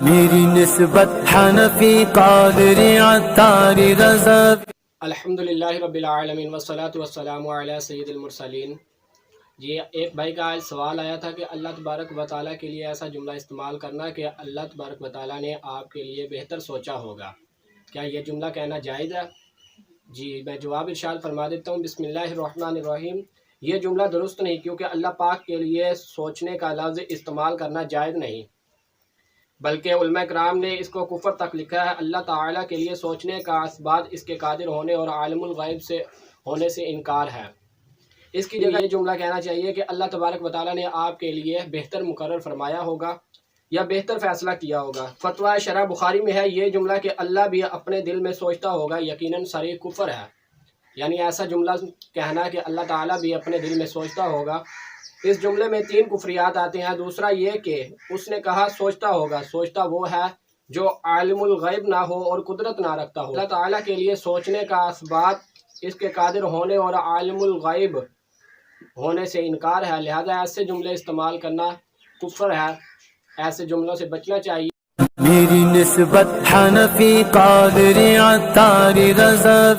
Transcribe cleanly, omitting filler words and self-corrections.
میری نسبت حنفی قادری عطاری رضا. الحمدللہ رب العالمین والصلاة والسلام علی سید المرسلین. جی ایک بھائی کا آج سوال آیا تھا کہ اللہ تبارک و تعالیٰ کے لیے ایسا جملہ استعمال کرنا کہ اللہ تبارک و تعالیٰ نے آپ کے لیے بہتر سوچا ہوگا، کیا یہ جملہ کہنا جائز ہے؟ جی میں جواب ارشاد فرما دیتا ہوں. بسم اللہ الرحمن الرحیم. یہ جملہ درست نہیں، کیونکہ اللہ پاک کے لیے سوچنے کا لفظ استعمال کرنا جائز نہیں، بلکہ علماء کرام نے اس کو کفر تک لکھا ہے. اللہ تعالیٰ کے لیے سوچنے کا اسباب اس کے قادر ہونے اور عالم الغیب سے ہونے سے انکار ہے. اس کی جگہ یہ جملہ کہنا چاہیے کہ اللہ تبارک و تعالیٰ نے آپ کے لیے بہتر مقرر فرمایا ہوگا یا بہتر فیصلہ کیا ہوگا. فتویٰ شرح بخاری میں ہے یہ جملہ کہ اللہ بھی اپنے دل میں سوچتا ہوگا یقیناً صریح کفر ہے. یعنی ایسا جملہ کہنا کہ اللہ تعالیٰ بھی اپنے دل میں سوچتا ہوگا، اس جملے میں 3 کفریات آتے ہیں. دوسرا یہ کہ اس نے کہا سوچتا ہوگا، سوچتا وہ ہے جو عالم الغیب نہ ہو اور قدرت نہ رکھتا ہو. اللہ تعالیٰ کے لیے سوچنے کا اسباب اس کے قادر ہونے اور عالم الغیب ہونے سے انکار ہے، لہذا ایسے جملے استعمال کرنا کفر ہے. ایسے جملوں سے بچنا چاہیے. میری نسبت حنفی قادری عطاری رضا.